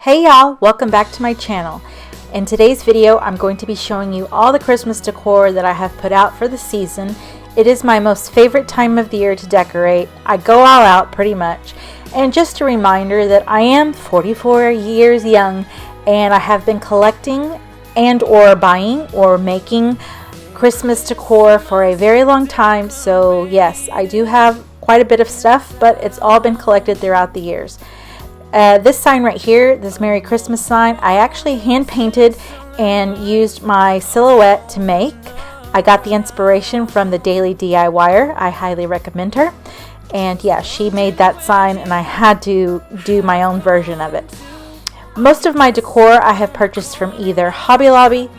Hey y'all, welcome back to my channel. In today's video, I'm going to be showing you all the Christmas decor that I have put out for the season. It is my most favorite time of the year to decorate. I go all out pretty much. And just a reminder that I am 44 years young and I have been collecting and or buying or making Christmas decor for a very long time. So yes, I do have quite a bit of stuff, but it's all been collected throughout the years. This sign right here, this Merry Christmas sign, I actually hand painted and used my silhouette to make. I got the inspiration from the Daily DIYer. I highly recommend her. And yeah, she made that sign and I had to do my own version of it. Most of my decor I have purchased from either Hobby Lobby,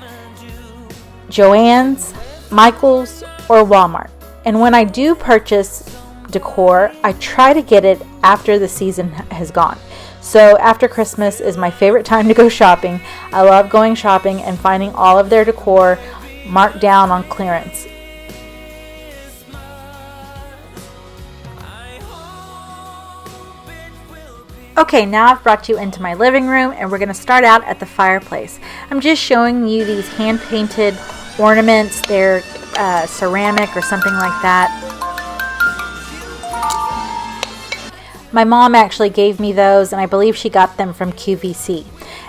Joann's, Michael's, or Walmart. And when I do purchase decor, I try to get it after the season has gone. So after Christmas is my favorite time to go shopping. I love going shopping and finding all of their decor marked down on clearance. Okay, now I've brought you into my living room and we're going to start out at the fireplace. I'm just showing you these hand-painted ornaments. They're ceramic or something like that. My mom actually gave me those and I believe she got them from QVC.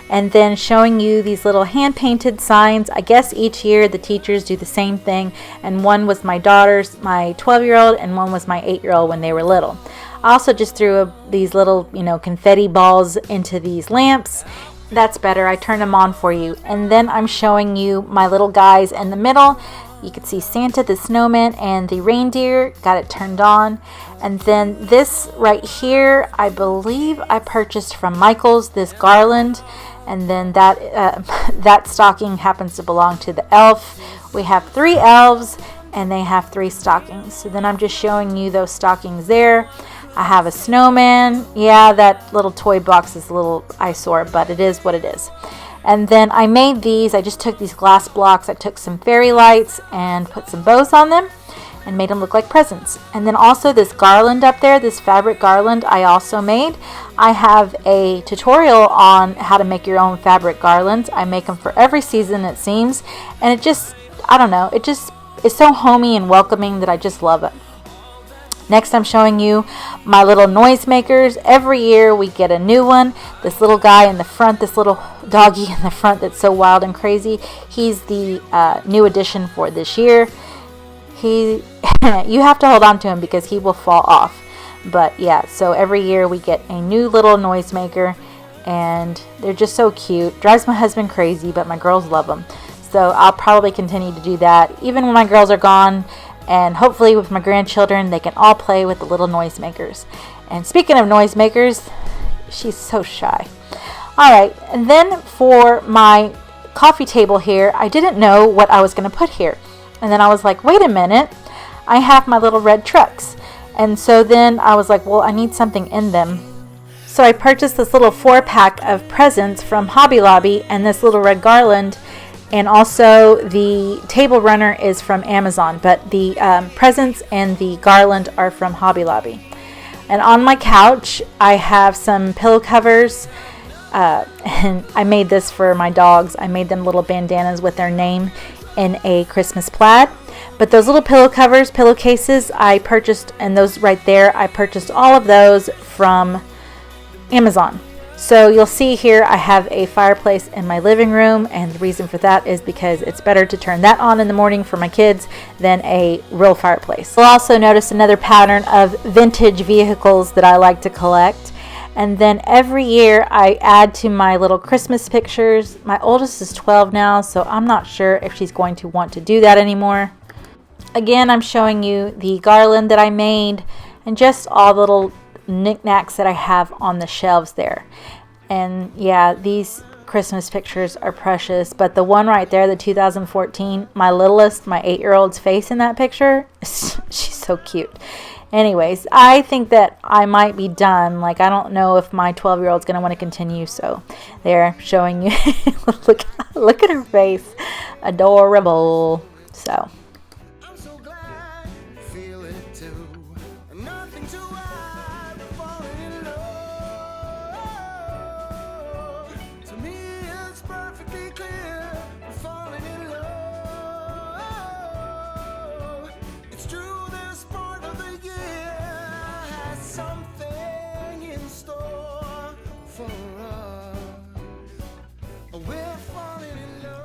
And then showing you these little hand-painted signs. I guess each year the teachers do the same thing, and one was my daughter's, my 12-year-old, and one was my 8-year-old when they were little. I also just threw these little, confetti balls into these lamps. That's better. I turned them on for you. And then I'm showing you my little guys in the middle. You can see Santa, the snowman, and the reindeer. Got it turned on. And then this right here, I believe I purchased from Michael's, this garland. And then that stocking happens to belong to the elf. We have 3 elves and they have 3 stockings. So then I'm just showing you those stockings there. I have a snowman. Yeah, that little toy box is a little eyesore, but it is what it is. And then I made these. I just took these glass blocks. I took some fairy lights and put some bows on them and made them look like presents. And then also this garland up there, this fabric garland, I also made. I have a tutorial on how to make your own fabric garlands. I make them for every season, it seems. And it just, I don't know, it just is so homey and welcoming that I just love it. Next, I'm showing you my little noisemakers. Every year we get a new one. This little guy in the front, this little doggy in the front that's so wild and crazy, he's the new addition for this year. You have to hold on to him because he will fall off. But yeah, so every year we get a new little noisemaker and they're just so cute. Drives my husband crazy, but my girls love them. So I'll probably continue to do that even when my girls are gone. And hopefully with my grandchildren, they can all play with the little noisemakers. And speaking of noisemakers, she's so shy. Alright, and then for my coffee table here, I didn't know what I was going to put here. And then I was like, wait a minute, I have my little red trucks. And so then I was like, well, I need something in them. So I purchased this little 4-pack of presents from Hobby Lobby and this little red garland. And also the table runner is from Amazon, but the presents and the garland are from Hobby Lobby. And on my couch, I have some pillow covers. And I made this for my dogs. I made them little bandanas with their name in a Christmas plaid. But those little pillow covers, pillowcases, I purchased, and those right there, I purchased all of those from Amazon. So you'll see here I have a fireplace in my living room, and the reason for that is because it's better to turn that on in the morning for my kids than a real fireplace. You'll also notice another pattern of vintage vehicles that I like to collect. And then every year I add to my little Christmas pictures. My oldest is 12 now, so I'm not sure if she's going to want to do that anymore. Again, I'm showing you the garland that I made and just all the little knickknacks that I have on the shelves there. And yeah, these Christmas pictures are precious, but the one right there, the 2014, my littlest, my 8-year-old's face in that picture, she's so cute. Anyways, I think that I might be done. Like, I don't know if my 12-year-old's going to want to continue, so they're showing you. look at her face. Adorable. So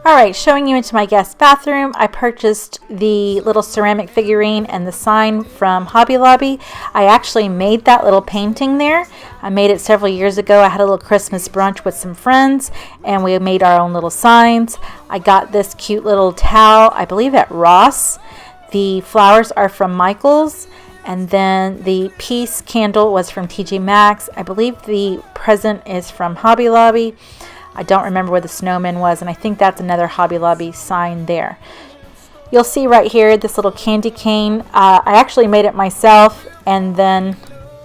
Alright, showing you into my guest bathroom. I purchased the little ceramic figurine and the sign from Hobby Lobby. I actually made that little painting there. I made it several years ago. I had a little Christmas brunch with some friends and we made our own little signs. I got this cute little towel, I believe at Ross. The flowers are from Michael's. And then the peace candle was from TJ Maxx. I believe the present is from Hobby Lobby. I don't remember where the snowman was, and I think that's another Hobby Lobby sign there. You'll see right here this little candy cane. I actually made it myself, and then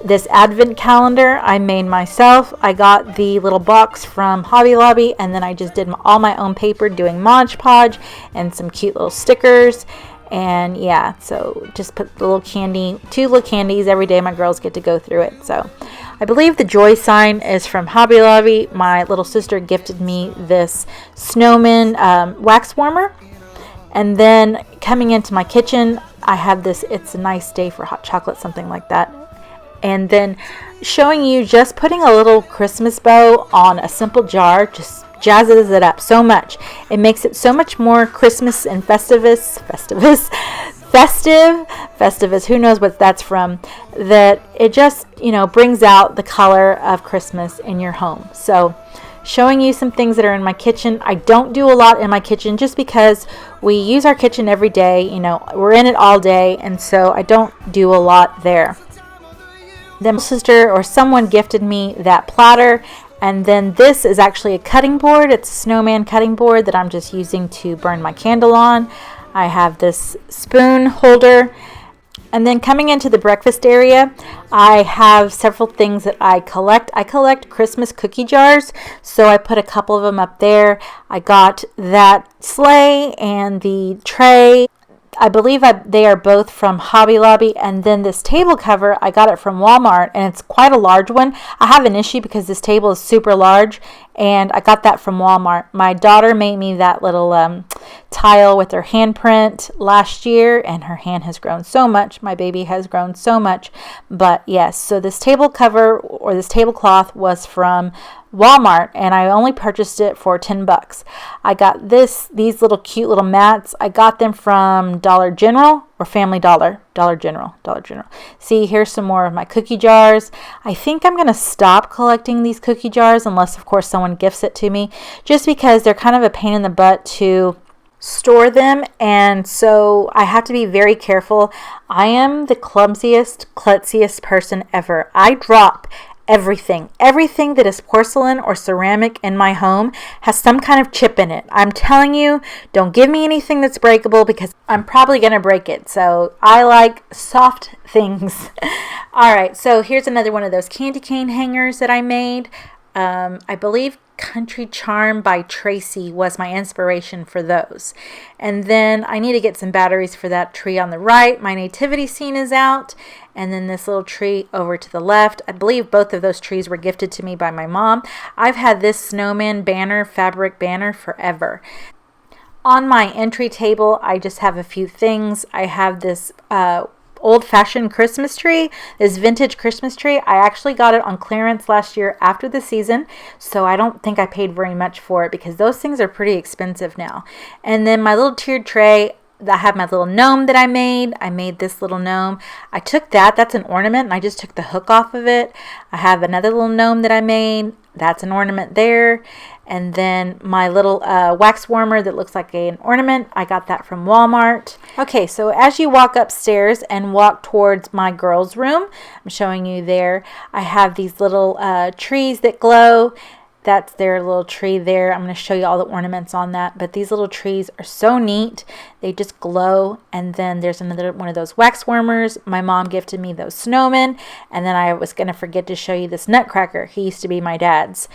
this advent calendar I made myself. I got the little box from Hobby Lobby, and then I just did all my own paper doing Mod Podge and some cute little stickers. And yeah, so just put the little candy, 2 little candies every day. My girls get to go through it. So I believe the joy sign is from Hobby Lobby. My little sister gifted me this snowman wax warmer. And then coming into my kitchen, I have this It's a Nice Day for Hot Chocolate, something like that. And then showing you just putting a little Christmas bow on a simple jar, just jazzes it up so much. It makes it so much more Christmas and festive, who knows what that's from, that it just, brings out the color of Christmas in your home. So showing you some things that are in my kitchen. I don't do a lot in my kitchen just because we use our kitchen every day. We're in it all day, and so I don't do a lot there. Then my sister or someone gifted me that platter. And then this is actually a cutting board. It's a snowman cutting board that I'm just using to burn my candle on. I have this spoon holder. And then coming into the breakfast area, I have several things that I collect. I collect Christmas cookie jars, so I put a couple of them up there. I got that sleigh and the tray. I believe they are both from Hobby Lobby, and then this table cover, I got it from Walmart, and it's quite a large one. I have an issue because this table is super large, and I got that from Walmart. My daughter made me that little tile with her handprint last year, and her hand has grown so much. My baby has grown so much. But yes, so this table cover or this tablecloth was from Walmart, and I only purchased it for $10. I got these little cute little mats. I got them from Dollar General or Family Dollar. Dollar General. See, here's some more of my cookie jars. I think I'm going to stop collecting these cookie jars unless, of course, someone gifts it to me, just because they're kind of a pain in the butt to store them, and so I have to be very careful. I am the klutziest person ever. I drop everything that is porcelain or ceramic in my home has some kind of chip in it. I'm telling you, don't give me anything that's breakable because I'm probably going to break it. So I like soft things. All right, so here's another one of those candy cane hangers that I made. I believe Country Charm by Tracy was my inspiration for those. And then I need to get some batteries for that tree on the right. My nativity scene is out. And then this little tree over to the left. I believe both of those trees were gifted to me by my mom. I've had this snowman banner, fabric banner, forever. On my entry table, I just have a few things. I have this old-fashioned Christmas tree, this vintage Christmas tree. I actually got it on clearance last year after the season, so I don't think I paid very much for it because those things are pretty expensive now. And then my little tiered tray, I have my little gnome that I made. I made this little gnome. I took that's an ornament, and I just took the hook off of it. I have another little gnome that I made. That's an ornament there. And then my little wax warmer that looks like an ornament, I got that from Walmart. Okay, so as you walk upstairs and walk towards my girls' room, I'm showing you there, I have these little trees that glow. That's their little tree there. I'm going to show you all the ornaments on that. But these little trees are so neat. They just glow. And then there's another one of those wax warmers. My mom gifted me those snowmen. And then I was going to forget to show you this nutcracker. He used to be my dad's.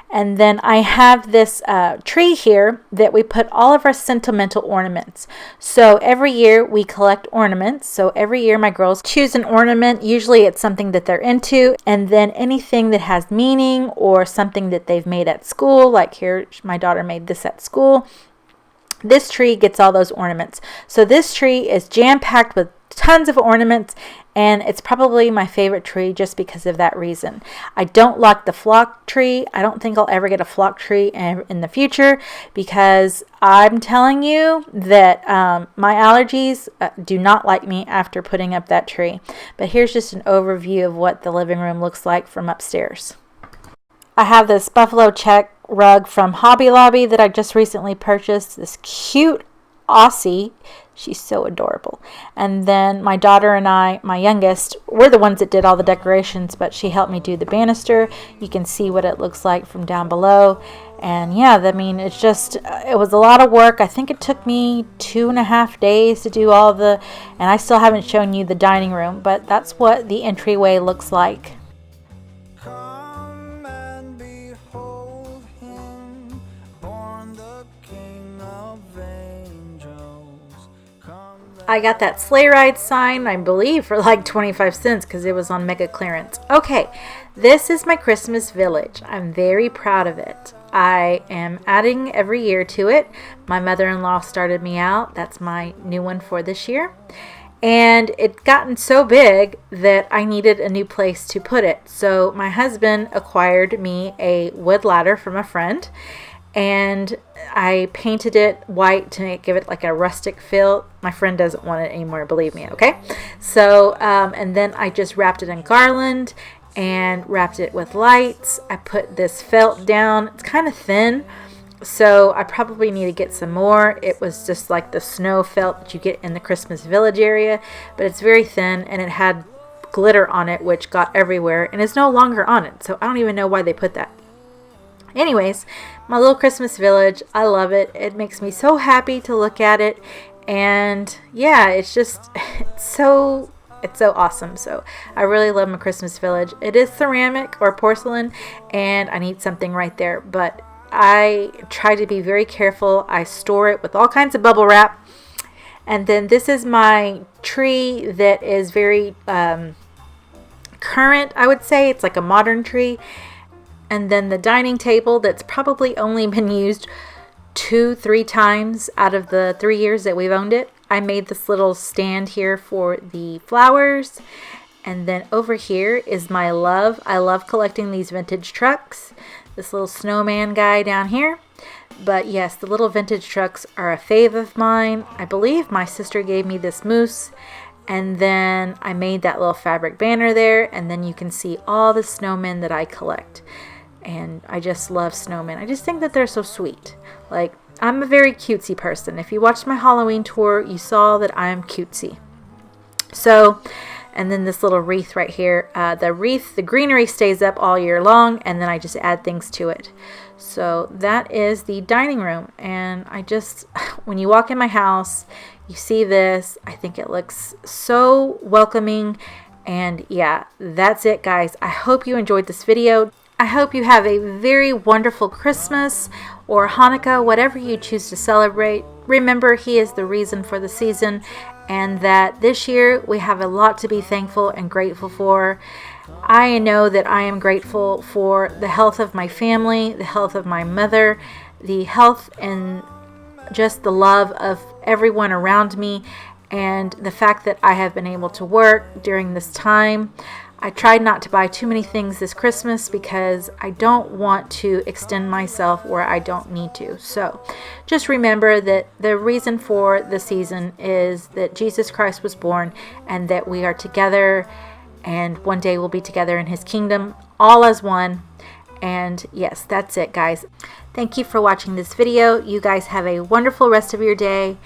And then I have this tree here that we put all of our sentimental ornaments. So every year we collect ornaments. So every year my girls choose an ornament. Usually it's something that they're into. And then anything that has meaning or something that they've made at school. Like here, my daughter made this at school. This tree gets all those ornaments. So this tree is jam-packed with tons of ornaments, and it's probably my favorite tree just because of that reason. I don't like the flock tree. I don't think I'll ever get a flock tree in the future because I'm telling you that my allergies do not like me after putting up that tree. But here's just an overview of what the living room looks like from upstairs. I have this buffalo check rug from Hobby Lobby that I just recently purchased. This cute Aussie. She's so adorable. And then my daughter and I, my youngest, we're the ones that did all the decorations, but she helped me do the banister. You can see what it looks like from down below. And yeah, I mean, it was a lot of work. I think it took me 2.5 days to do all and I still haven't shown you the dining room, but that's what the entryway looks like. I got that sleigh ride sign, I believe, for like 25 cents because it was on mega clearance. Okay, this is my Christmas village. I'm very proud of it. I am adding every year to it. My mother-in-law started me out. That's my new one for this year. And it gotten so big that I needed a new place to put it. So my husband acquired me a wood ladder from a friend. And I painted it white to give it like a rustic feel. My friend doesn't want it anymore, believe me, okay? So, and then I just wrapped it in garland and wrapped it with lights. I put this felt down. It's kind of thin, so I probably need to get some more. It was just like the snow felt that you get in the Christmas Village area, but it's very thin, and it had glitter on it, which got everywhere, and is no longer on it, so I don't even know why they put that. Anyways, my little Christmas village, I love it. It makes me so happy to look at it. And yeah, it's so awesome. So I really love my Christmas village. It is ceramic or porcelain, and I need something right there. But I try to be very careful. I store it with all kinds of bubble wrap. And then this is my tree that is very current, I would say. It's like a modern tree. And then the dining table that's probably only been used 2-3 times out of the 3 years that we've owned it. I made this little stand here for the flowers. And then over here is my love. I love collecting these vintage trucks. This little snowman guy down here. But yes, the little vintage trucks are a fave of mine. I believe my sister gave me this moose. And then I made that little fabric banner there. And then you can see all the snowmen that I collect. And I just love snowmen. I just think that they're so sweet. Like, I'm a very cutesy person. If you watched my Halloween tour, you saw that I am cutesy. So, and then this little wreath right here. The greenery stays up all year long, and then I just add things to it. So that is the dining room. And when you walk in my house, you see this. I think it looks so welcoming. And yeah, that's it, guys. I hope you enjoyed this video. I hope you have a very wonderful Christmas or Hanukkah, whatever you choose to celebrate. Remember, He is the reason for the season, and that this year we have a lot to be thankful and grateful for. I know that I am grateful for the health of my family, the health of my mother, the health and just the love of everyone around me, and the fact that I have been able to work during this time. I tried not to buy too many things this Christmas because I don't want to extend myself where I don't need to. So just remember that the reason for the season is that Jesus Christ was born and that we are together, and one day we'll be together in His kingdom, all as one. And yes, that's it, guys. Thank you for watching this video. You guys have a wonderful rest of your day.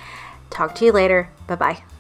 Talk to you later. Bye-bye.